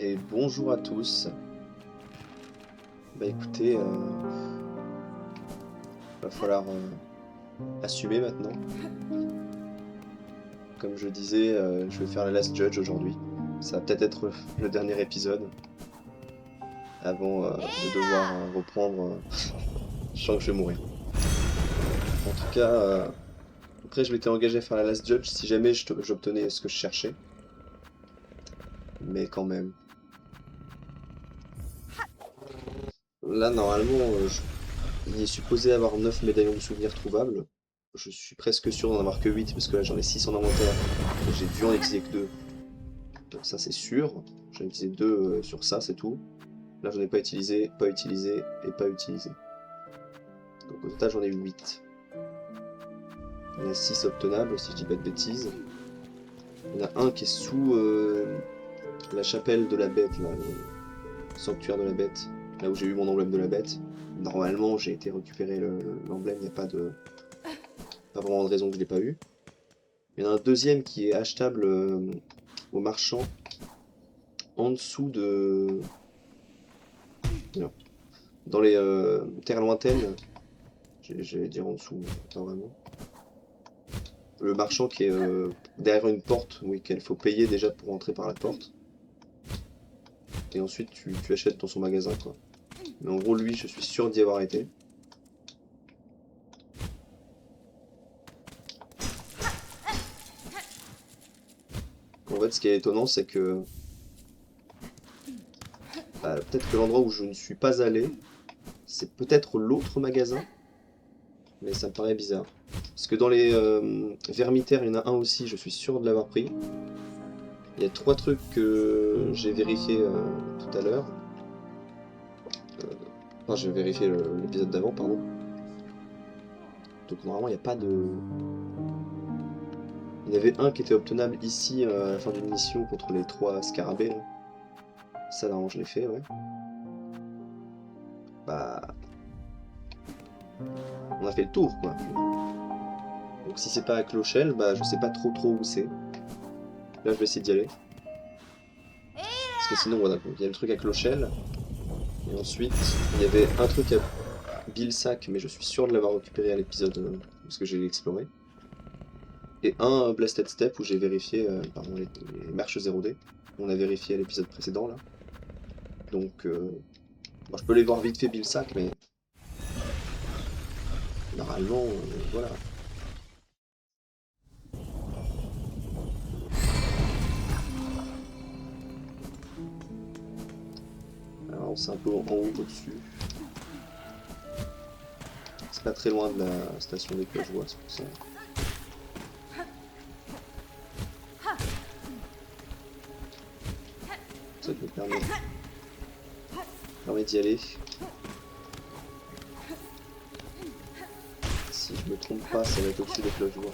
Et bonjour à tous. Bah écoutez, va falloir assumer maintenant. Comme je disais, je vais faire la Last Judge aujourd'hui. Ça va peut-être être le dernier épisode avant de devoir reprendre. Je sens que je vais mourir. En tout cas, après je m'étais engagé à faire la Last Judge si jamais j'obtenais ce que je cherchais. Mais quand même. Là, normalement, il est supposé avoir 9 médaillons de souvenirs trouvables. Je suis presque sûr d'en avoir que 8 parce que là j'en ai 6 en inventaire. J'ai dû en utiliser que 2. Donc ça c'est sûr. J'en ai utilisé 2 sur ça, c'est tout. Là j'en ai pas utilisé, pas utilisé et pas utilisé. Donc au total j'en ai eu 8. Il y en a 6 obtenables si je dis pas de bêtises. Il y en a un qui est sous la chapelle de la bête, là, le sanctuaire de la bête. Là où j'ai eu mon emblème de la bête. Normalement j'ai été récupérer l'emblème, il n'y a pas vraiment de raison que je l'ai pas eu. Il y en a un deuxième qui est achetable au marchand en dessous de... Non. Dans les terres lointaines, j'allais dire en dessous, pas vraiment. Le marchand qui est derrière une porte, oui, qu'il faut payer déjà pour entrer par la porte. Et ensuite tu achètes dans son magasin, quoi. Mais en gros, lui, je suis sûr d'y avoir été. En fait, ce qui est étonnant, c'est que peut-être que l'endroit où je ne suis pas allé, c'est peut-être l'autre magasin, mais ça me paraît bizarre. Parce que dans les vermitaires, il y en a un aussi, je suis sûr de l'avoir pris. Il y a 3 trucs que j'ai vérifié tout à l'heure. Enfin, j'ai vérifié l'épisode d'avant, pardon. Donc normalement, il n'y a pas de... Il y en avait un qui était obtenable ici à la fin d'une mission contre les 3 scarabées. Là. Ça, normalement, je l'ai fait, ouais. Bah... On a fait le tour, quoi. Donc si c'est pas à Clochelle, bah je sais pas trop où c'est. Là, je vais essayer d'y aller. Parce que sinon, voilà, il y a le truc à Clochelle. Et ensuite, il y avait un truc à Bilsac, mais je suis sûr de l'avoir récupéré à l'épisode parce que j'ai exploré. Et un Blasted Step où j'ai vérifié pardon, les marches 0D. On a vérifié à l'épisode précédent là. Donc bon, je peux les voir vite fait Bilsac, mais normalement voilà. Alors c'est un peu en haut au-dessus. C'est pas très loin de la station des Clochevoies, c'est pour ça. Ça me permet d'y aller. Si je me trompe pas, ça va être au-dessus des Clochevoies.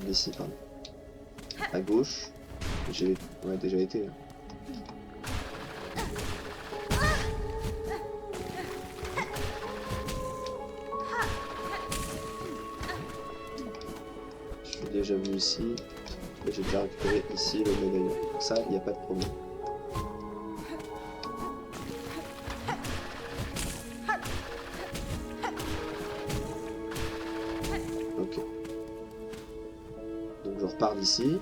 D'ici, pardon. À gauche. J'ai déjà été. Je suis déjà venu ici. Et j'ai déjà récupéré ici le médaillon. Donc ça, il n'y a pas de problème. Ok. Donc je repars d'ici.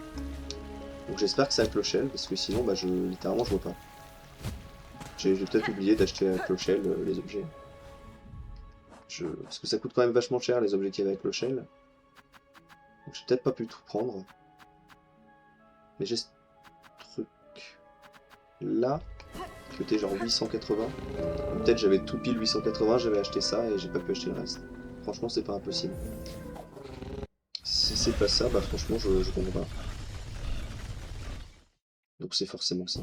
Donc j'espère que c'est à Clochelle, parce que sinon, bah, littéralement, je vois pas. J'ai peut-être oublié d'acheter à Clochelle les objets. Parce que ça coûte quand même vachement cher les objets qu'il y avait à Clochelle. Donc j'ai peut-être pas pu tout prendre. Mais j'ai ce truc là, qui était genre 880. Peut-être j'avais tout pile 880, j'avais acheté ça et j'ai pas pu acheter le reste. Franchement, c'est pas impossible. Si c'est pas ça, bah franchement, je comprends pas. Donc c'est forcément ça.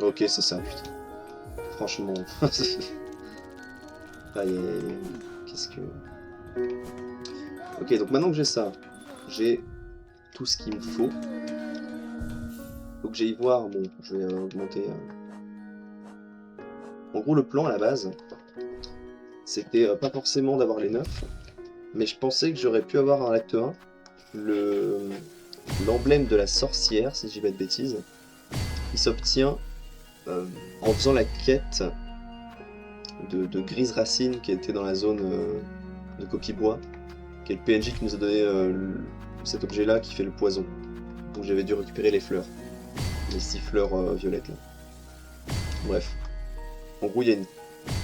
Ok, c'est ça, putain. Franchement. Aïe aïe aïe. Qu'est-ce que... Ok, donc maintenant que j'ai ça, j'ai tout ce qu'il me faut. Faut que j'aille voir, bon, je vais augmenter En gros, le plan à la base, c'était pas forcément d'avoir les 9, mais je pensais que j'aurais pu avoir un acte 1 l'emblème de la sorcière, si je dis pas de bêtises. Il s'obtient en faisant la quête de Grise Racine qui était dans la zone de Coquille-Bois, qui est le PNJ qui nous a donné cet objet-là qui fait le poison. Donc j'avais dû récupérer les fleurs, les 6 fleurs violettes là. Bref. En gros, il y a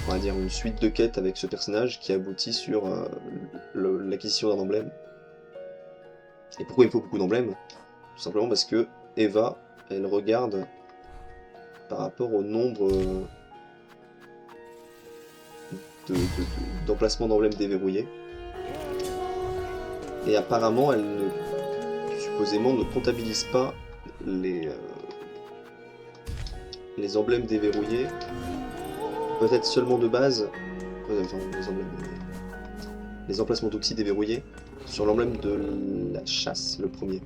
on va dire une suite de quêtes avec ce personnage qui aboutit sur l'acquisition d'un emblème. Et pourquoi il me faut beaucoup d'emblèmes? Tout simplement parce que Eva, elle regarde par rapport au nombre d'emplacements d'emblèmes déverrouillés. Et apparemment, elle supposément ne comptabilise pas les emblèmes déverrouillés, peut-être seulement de base, enfin les emplacements d'oxy déverrouillés, sur l'emblème de la chasse, le premier.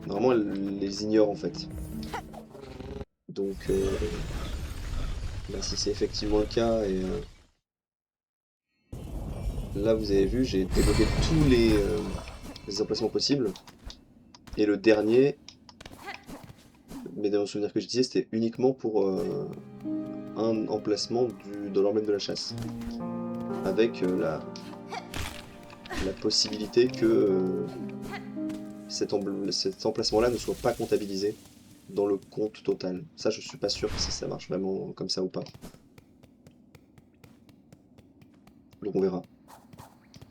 Normalement, elle les ignore en fait. Donc, si c'est effectivement le cas, et là vous avez vu, j'ai débloqué tous les emplacements possibles. Et le dernier, mais dans le souvenir que je disais, c'était uniquement pour un emplacement de l'emblème de la chasse. Avec la possibilité que cet emplacement-là ne soit pas comptabilisé dans le compte total. Ça, je suis pas sûr si ça marche vraiment comme ça ou pas. Donc on verra.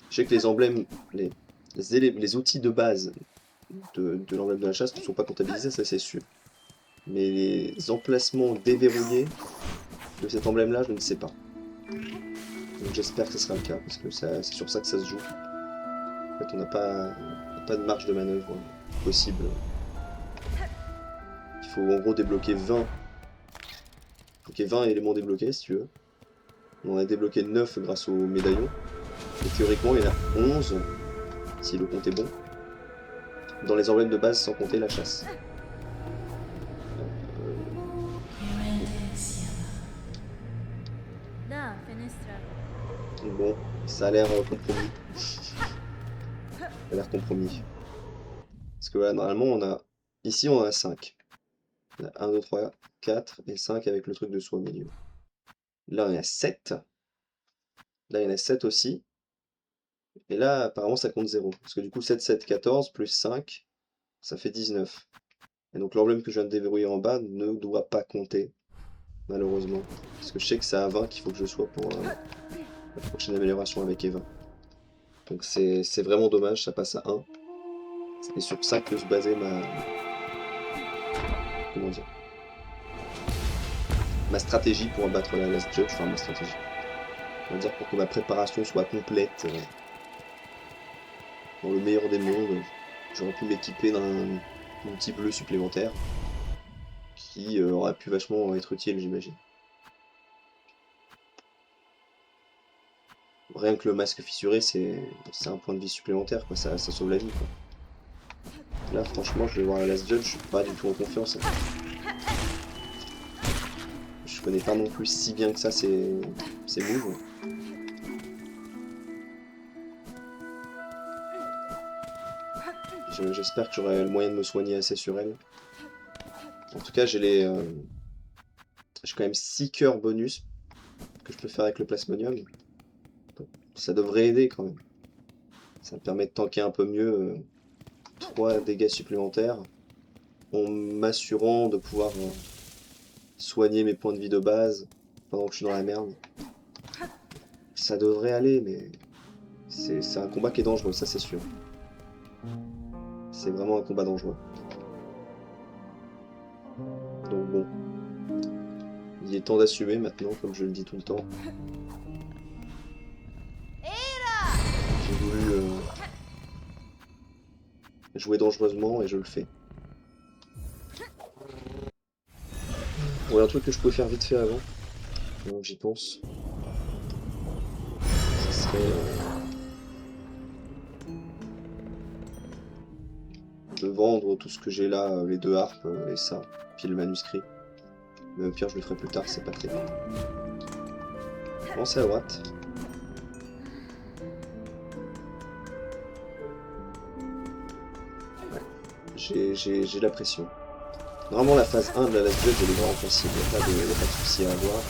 Je sais que les emblèmes, les outils de base de l'emblème de la chasse ne sont pas comptabilisés, ça c'est sûr. Mais les emplacements déverrouillés de cet emblème-là, je ne sais pas. Donc j'espère que ce sera le cas, parce que c'est sur ça que ça se joue. En fait, on n'a pas de marge de manœuvre possible. Il faut en gros débloquer 20. Ok, 20 éléments débloqués si tu veux. On a débloqué 9 grâce au médaillon. Et théoriquement, il y en a 11, si le compte est bon, dans les emblèmes de base sans compter la chasse. Bon, ça a l'air compromis. Ça a l'air compromis. Parce que voilà, normalement, on a... Ici, on a 5. On a 1, 2, 3, 4 et 5 avec le truc de soie au milieu. Là, on a 7. Là, il y en a 7 aussi. Et là, apparemment, ça compte 0. Parce que du coup, 7, 7, 14, plus 5, ça fait 19. Et donc l'emblème que je viens de déverrouiller en bas ne doit pas compter, malheureusement. Parce que je sais que c'est à 20 qu'il faut que je sois pour la prochaine amélioration avec Eva. Donc c'est vraiment dommage, ça passe à 1. C'est sur ça que se basait comment dire, ma stratégie pour abattre la Last Judge, enfin ma stratégie. On va dire pour que ma préparation soit complète. Dans le meilleur des mondes, j'aurais pu m'équiper d'un outil bleu supplémentaire qui aurait pu vachement être utile, j'imagine. Rien que le masque fissuré, c'est un point de vie supplémentaire, quoi. Ça sauve la vie, quoi. Là, franchement, je vais voir la Last Judge, je suis pas du tout en confiance. Je connais pas non plus si bien que ça ces moves. J'espère que j'aurai le moyen de me soigner assez sur elle. En tout cas, j'ai quand même 6 cœurs bonus que je peux faire avec le plasmonium. Ça devrait aider quand même. Ça me permet de tanker un peu mieux 3 dégâts supplémentaires en m'assurant de pouvoir soigner mes points de vie de base pendant que je suis dans la merde. Ça devrait aller, mais c'est un combat qui est dangereux, ça c'est sûr. C'est vraiment un combat dangereux. Donc bon, il est temps d'assumer maintenant, comme je le dis tout le temps. J'ai voulu jouer dangereusement et je le fais. Ouais, un truc que je pouvais faire vite fait avant, donc j'y pense, ce serait de vendre tout ce que j'ai là, les 2 harpes et ça, puis le manuscrit. Mais au pire je le ferai plus tard, c'est pas très grave. Commencez à droite. Ouais. J'ai la pression. Normalement la phase 1 de la Last Judge elle est vraiment facile, il n'y a pas de souci à avoir.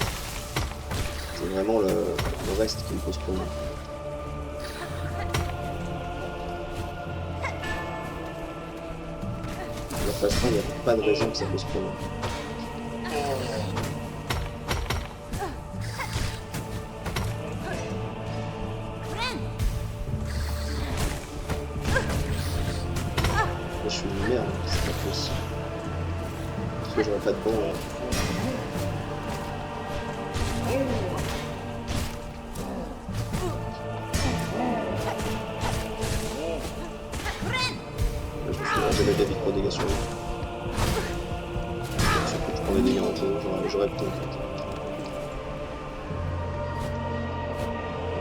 C'est vraiment le reste qui me pose problème. La phase 1 il n'y a pas de raison que ça pose problème. Je suis une merde, c'est pas possible. Parce que j'aurais pas de banc là. Je me souviens jamais d'avis de pro dégâts sur lui. Surtout que je prends des dégâts en jeu, j'aurais pu en fait.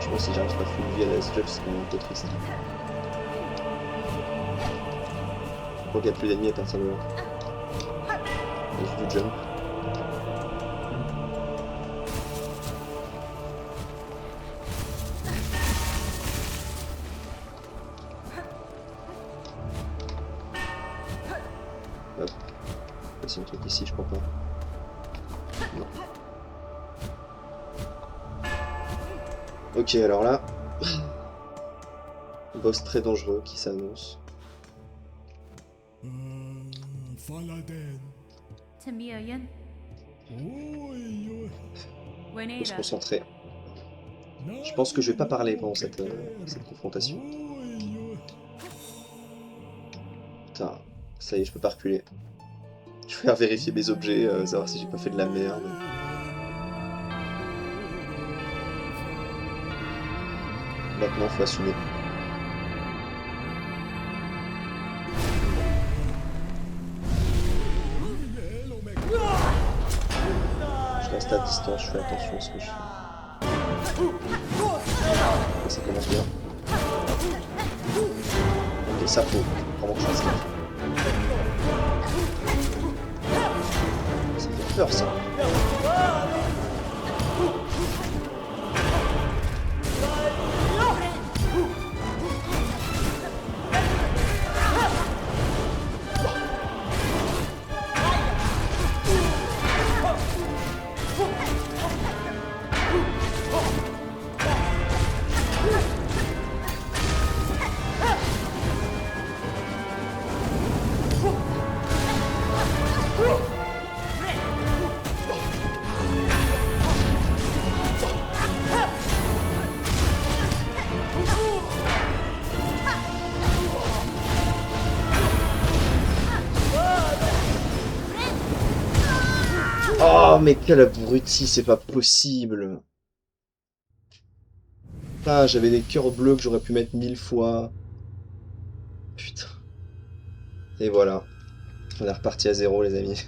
Franchement si j'arrive pas full vie à la S-Judge c'est quand même un peu triste. Je crois qu'il n'y a plus d'ennemis à partir de là. Juste du jump. Hop. C'est un truc ici, je crois pas. Non. Ok, alors là. Boss très dangereux qui s'annonce. Faut se concentrer. Je pense que je vais pas parler pendant cette confrontation. Putain, ça y est, je peux pas reculer. Je vais faire vérifier mes objets, savoir si j'ai pas fait de la merde. Maintenant, faut assumer. Je reste à distance, je fais attention à ce que je fais. Et ça commence bien. Ok, ça faut vraiment que je fasse gaffe. Ça fait peur ça. Oh mais quel abruti, c'est pas possible. Ah, j'avais des cœurs bleus que j'aurais pu mettre 1000 fois. Putain. Et voilà. On est reparti à zéro les amis.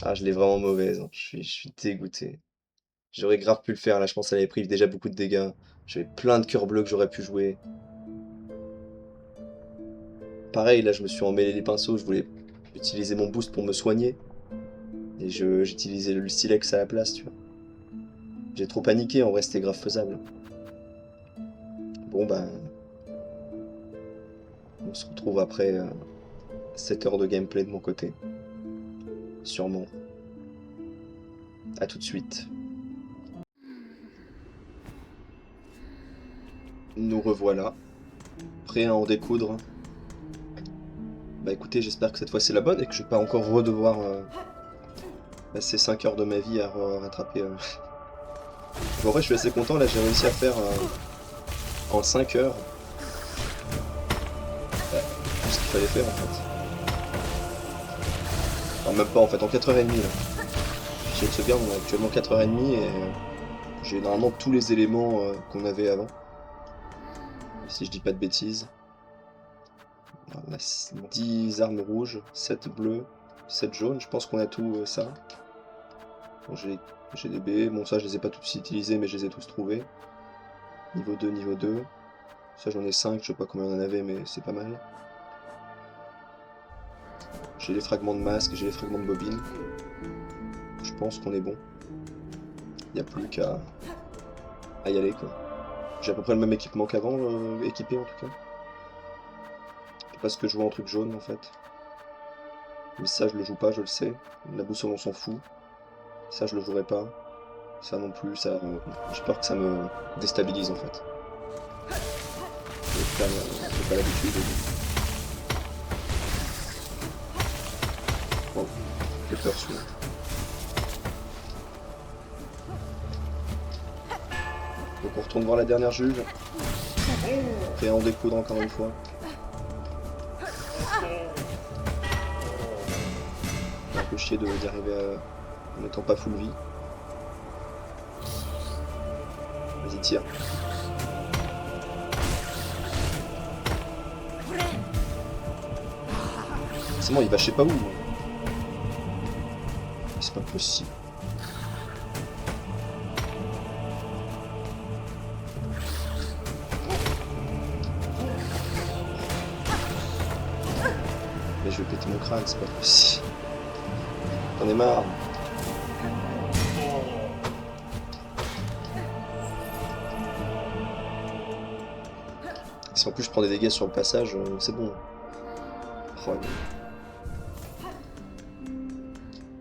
Ah, je l'ai vraiment mauvaise, hein. Je suis dégoûté. J'aurais grave pu le faire là, je pense qu'elle avait pris déjà beaucoup de dégâts. J'avais plein de cœurs bleus que j'aurais pu jouer. Pareil, là je me suis emmêlé les pinceaux, je voulais utiliser mon boost pour me soigner. Et j'utilisais le silex à la place, tu vois. J'ai trop paniqué, en vrai c'était grave faisable. Bon bah... On se retrouve après 7 heures de gameplay de mon côté. Sûrement. A tout de suite. Nous revoilà. Prêts à en découdre. Bah écoutez, j'espère que cette fois c'est la bonne et que je vais pas encore redevoir passer 5 heures de ma vie à rattraper. Bon, en vrai, je suis assez content, là j'ai réussi à faire en 5 heures tout ce qu'il fallait faire en fait. Enfin, même pas en fait, en 4h30 là. J'ai une sauvegarde, on a actuellement 4h30 et j'ai normalement tous les éléments qu'on avait avant. Si je dis pas de bêtises. On a 10 armes rouges, 7 bleues, 7 jaunes, je pense qu'on a tout ça. Bon, j'ai des baies, bon ça je les ai pas tous utilisés mais je les ai tous trouvés. Niveau 2, niveau 2. Ça j'en ai 5, je sais pas combien on en avait mais c'est pas mal. J'ai les fragments de masque, j'ai les fragments de bobine. Je pense qu'on est bon. Il n'y a plus qu'à y aller quoi. J'ai à peu près le même équipement qu'avant, équipé en tout cas. C'est parce que je vois un truc jaune en fait. Mais ça je le joue pas, je le sais. La boussole on s'en fout. Ça je le jouerai pas. Ça non plus, ça. J'ai peur que ça me déstabilise en fait. J'ai pas l'habitude. Bon, j'ai peur celui-là. Donc on retourne voir la dernière juge. Et en découdre encore une fois. Un peu chier d'y arriver en n'étant pas full vie. Vas-y, tire. C'est bon, il va je sais pas où. C'est pas possible. Mais je vais péter mon crâne, c'est pas possible. J'en ai marre. Si en plus je prends des dégâts sur le passage, c'est bon. Oh,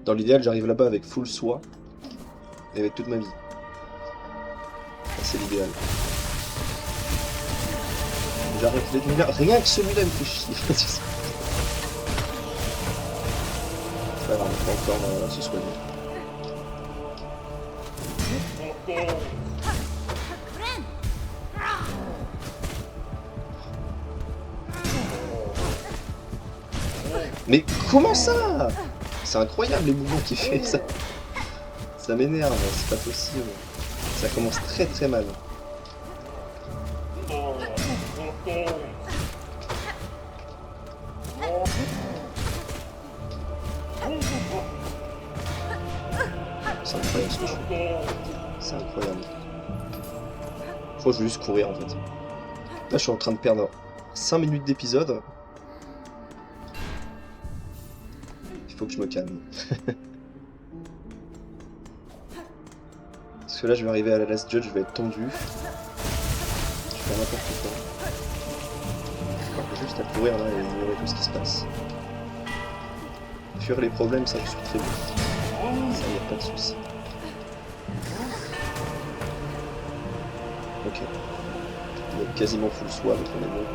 dans l'idéal, j'arrive là-bas avec full soie et avec toute ma vie. C'est l'idéal. J'arrête les dégâts. Rien que celui-là me fait chier. C'est pas grave, on peut encore se soigner. Mais comment ça? C'est incroyable les mouvements qu'il fait, ça. Ça m'énerve, c'est pas possible. Ça commence très très mal. C'est incroyable ce que je fais. C'est incroyable. Je crois que je vais juste courir en fait. Là je suis en train de perdre 5 minutes d'épisode. Il faut que je me calme. Parce que là je vais arriver à la last judge, je vais être tendu. Je vais faire n'importe quoi. Je vais juste à courir là et ignorer tout ce qui se passe. Fuir les problèmes, ça je suis très bon. Ça y a pas de soucis. Ok. On est quasiment full soin donc on est bon.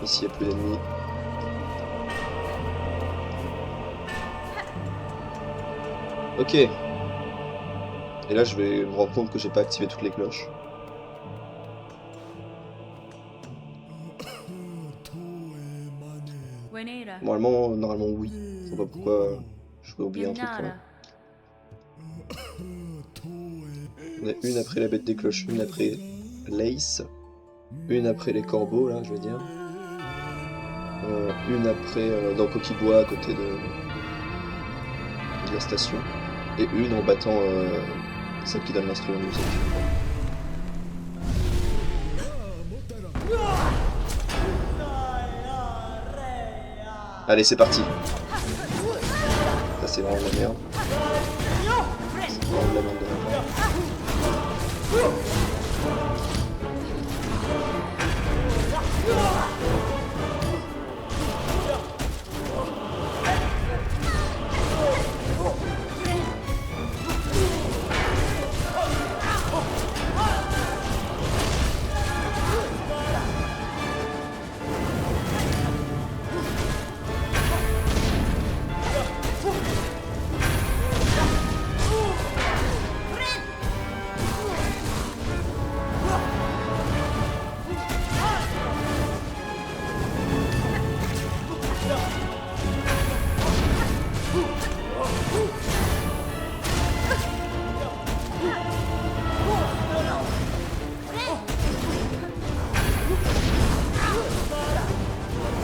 Ici il n'y a plus d'ennemis. Ok. Et là je vais me rendre compte que j'ai pas activé toutes les cloches. Normalement oui. Je vois pas pourquoi je vais oublier un truc quand même. On a une après la bête des cloches, une après l'Ace, une après les corbeaux là je veux dire. Une après dans Coquibois à côté de la station. Et une en battant celle qui donne l'instrument de musique. Allez, c'est parti. Ça c'est vraiment de la merde. C'est vraiment de la merde.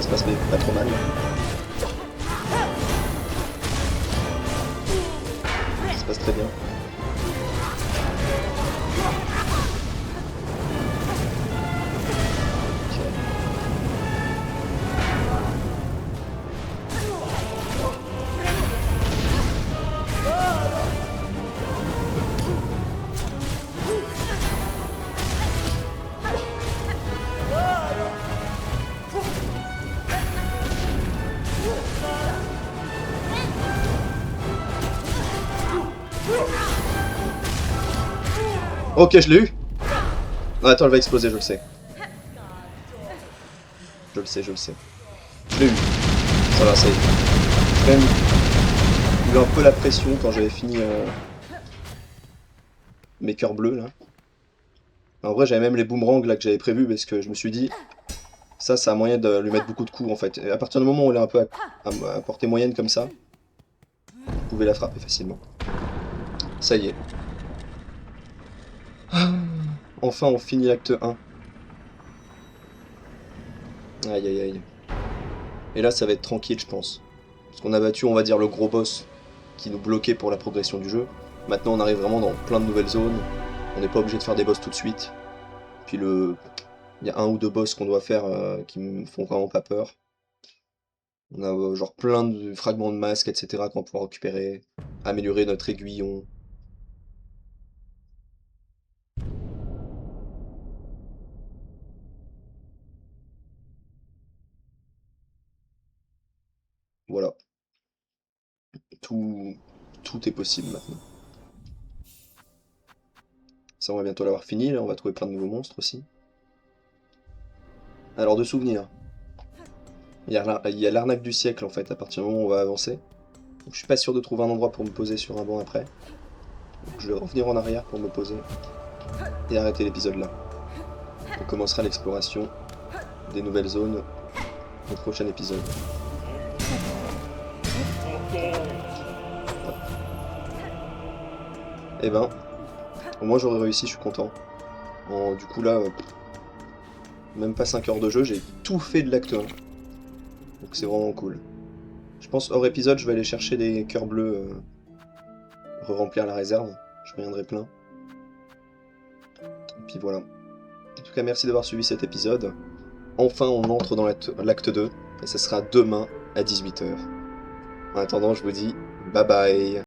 Ça se passe pas trop mal. Ça se passe très bien. Ok, je l'ai eu. Ah, attends, elle va exploser, je le sais. Je le sais, je le sais. Je l'ai eu. Ça va, ça y est. J'ai quand même eu un peu la pression quand j'avais fini mes cœurs bleus, là. En vrai, j'avais même les boomerangs, là, que j'avais prévus, parce que je me suis dit, ça a moyen de lui mettre beaucoup de coups, en fait. Et à partir du moment où elle est un peu à portée moyenne, comme ça, vous pouvez la frapper facilement. Ça y est. Enfin, on finit l'acte 1. Aïe, aïe, aïe. Et là, ça va être tranquille, je pense. Parce qu'on a battu, on va dire, le gros boss qui nous bloquait pour la progression du jeu. Maintenant, on arrive vraiment dans plein de nouvelles zones. On n'est pas obligé de faire des boss tout de suite. Puis il y a un ou deux boss qu'on doit faire qui me font vraiment pas peur. On a genre plein de fragments de masques, etc. qu'on pourra récupérer. Améliorer notre aiguillon. Voilà. Tout, tout est possible maintenant. Ça, on va bientôt l'avoir fini. Là, on va trouver plein de nouveaux monstres aussi. Alors, de souvenirs. Il y a l'arnaque du siècle, en fait, à partir du moment où on va avancer. Donc, je suis pas sûr de trouver un endroit pour me poser sur un banc après. Donc, je vais revenir en arrière pour me poser. Et arrêter l'épisode là. On commencera l'exploration des nouvelles zones au prochain épisode. Et ben, au moins j'aurais réussi, je suis content. Du coup là, même pas 5 heures de jeu, j'ai tout fait de l'acte 1. Donc c'est vraiment cool. Je pense hors épisode, je vais aller chercher des cœurs bleus, re-remplir la réserve. Je reviendrai plein. Et puis voilà. En tout cas, merci d'avoir suivi cet épisode. Enfin, on entre dans l'acte 2. Et ça sera demain à 18 h. En attendant, je vous dis bye bye.